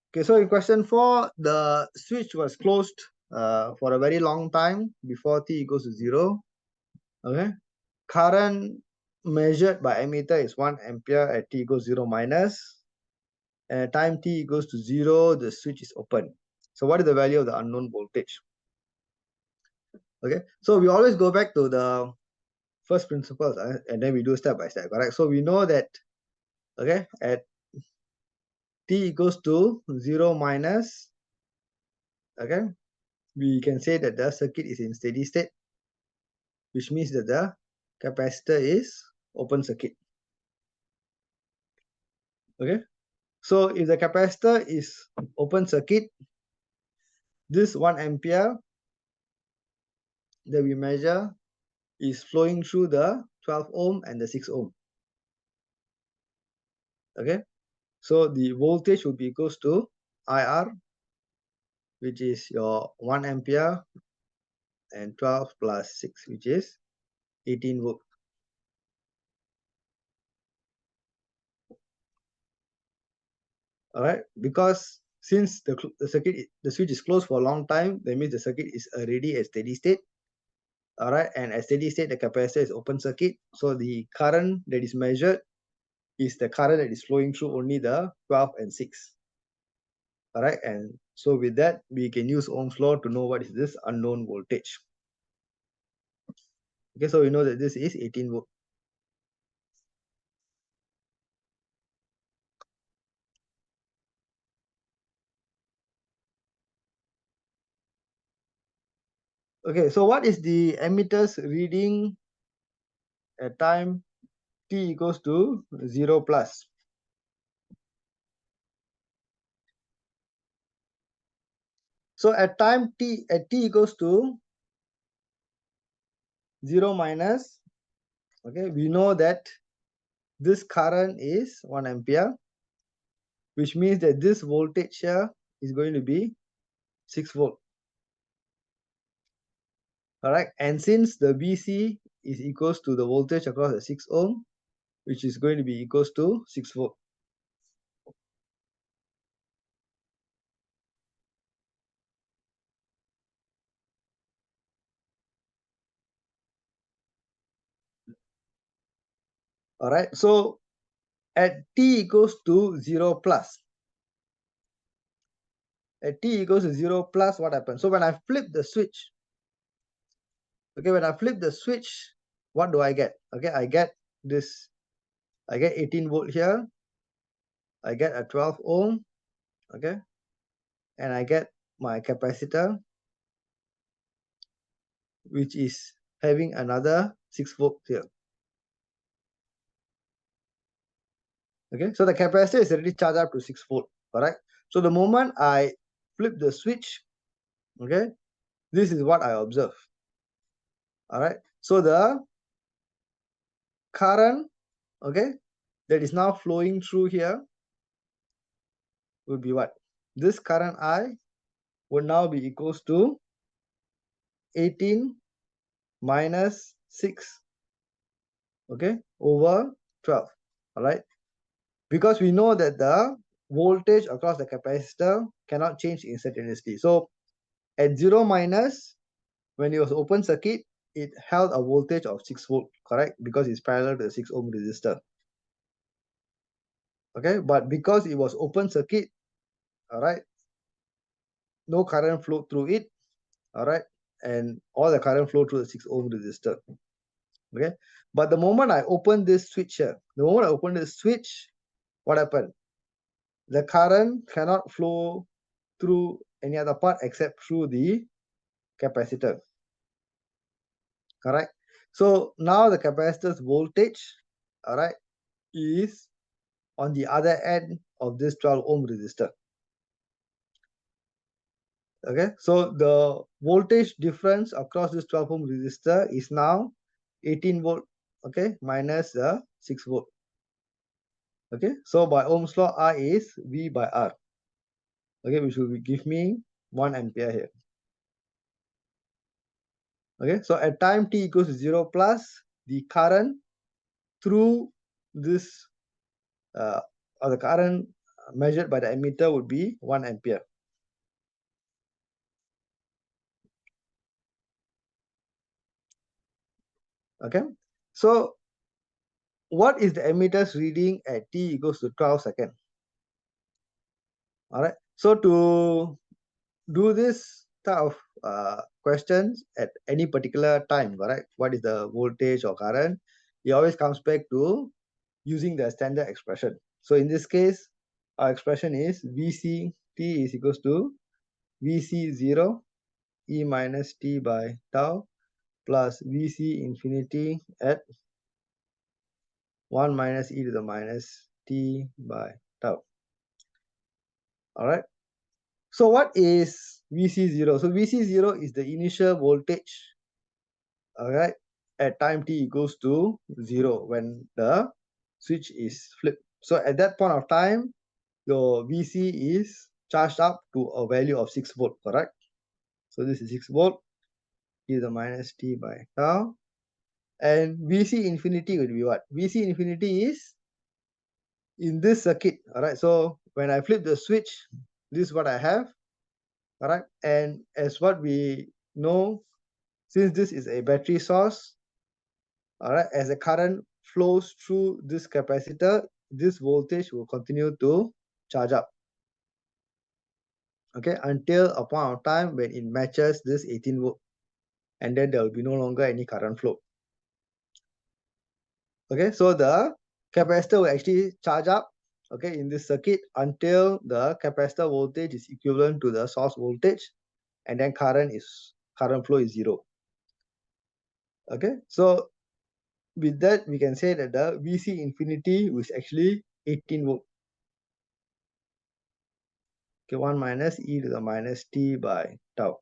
Okay, so in question 4, the switch was closed for a very long time before t equals to 0. Okay, current measured by ammeter is 1 ampere at t equals 0 minus. And at time t equals to 0, the switch is open. So what is the value of the unknown voltage? Okay, so we always go back to the first principles and then we do step by step, correct? So we know that, okay, at t equals to 0 minus, okay, we can say that the circuit is in steady state, which means that the capacitor is open circuit. Okay, so if the capacitor is open circuit, this 1 ampere that we measure is flowing through the 12 ohm and the 6 ohm. Okay, so the voltage would be equals to IR, which is your 1 ampere and 12 plus 6, which is 18 volt. All right, because since the switch is closed for a long time, that means the circuit is already at steady state. All right, and at steady state, the capacitor is open circuit. So the current that is measured is the current that is flowing through only the 12 and 6. All right, and so with that, we can use Ohm's law to know what is this unknown voltage. Okay, so we know that this is 18 volt. Okay, so what is the ammeter's reading at time t equals to 0 plus? So at time t equals to 0 minus, okay, we know that this current is 1 ampere, which means that this voltage here is going to be 6 volt. All right, and since the VC is equals to the voltage across the 6 ohm, which is going to be equals to 6 volt. All right, so at t equals to 0 plus, at t equals to 0 plus, what happens? So when I flip the switch, okay, when I flip the switch, what do I get? Okay, I get this, I get 18 volt here, I get a 12 ohm, okay, and I get my capacitor, which is having another 6 volt here. Okay, so the capacitor is already charged up to 6 volt, correct? So the moment I flip the switch, okay, this is what I observe. All right, so the current, okay, that is now flowing through here would be what? This current I would now be equals to 18 minus 6, okay, over 12. All right, because we know that the voltage across the capacitor cannot change instantaneously. So at 0 minus, when it was open circuit, it held a voltage of 6 volt, correct? Because it's parallel to the 6 ohm resistor. Okay, but because it was open circuit, all right, no current flowed through it, all right, and all the current flow through the 6 ohm resistor. Okay, but the moment I open this switch here, the moment I open this switch, what happened? The current cannot flow through any other part except through the capacitor. Correct. So now the capacitor's voltage, all right, is on the other end of this 12 ohm resistor. Okay, so the voltage difference across this 12 ohm resistor is now 18 volt, okay, minus the 6 volt. Okay, so by Ohm's law, I is V by R, okay, which will give me 1 ampere here. Okay, so at time t equals to 0 plus, the current through this, or the current measured by the ammeter would be 1 ampere. Okay, so what is the ammeter's reading at t equals to 12 seconds? All right, so to do this type of questions at any particular time, correct? What is the voltage or current? It always comes back to using the standard expression. So in this case, our expression is VC t is equals to VC0 e minus t by tau plus VC infinity at 1 minus e to the minus t by tau. All right. So what is VC0? So VC0 is the initial voltage, all right, at time t equals to 0 when the switch is flipped. So at that point of time, your VC is charged up to a value of 6 volt, correct? So this is 6 volt, e to the minus t by tau. And VC infinity will be what? VC infinity is in this circuit, all right? So when I flip the switch, this is what I have, all right? And as what we know, since this is a battery source, all right, as the current flows through this capacitor, this voltage will continue to charge up, okay, until a point of time when it matches this 18 volt, and then there will be no longer any current flow. Okay, so the capacitor will actually charge up, okay, in this circuit until the capacitor voltage is equivalent to the source voltage, and then current flow is 0. Okay, so with that we can say that the VC infinity was actually 18 volt. Okay, 1 minus e to the minus t by tau.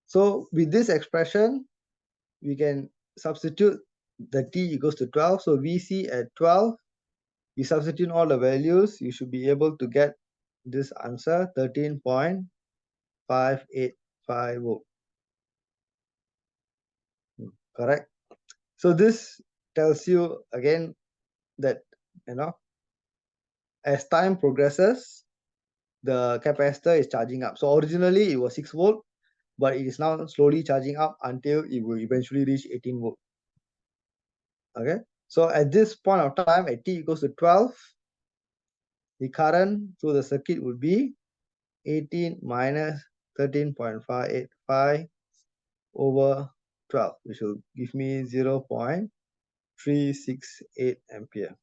So with this expression, we can substitute the t equals to 12. So VC at 12, you substitute all the values, you should be able to get this answer, 13.585 volt. Correct. So this tells you again that, you know, as time progresses, the capacitor is charging up. So originally it was 6 volt, but it is now slowly charging up until it will eventually reach 18 volt. Okay, so at this point of time, at t equals to 12, the current through the circuit would be 18 minus 13.585 over 12, which will give me 0.368 ampere.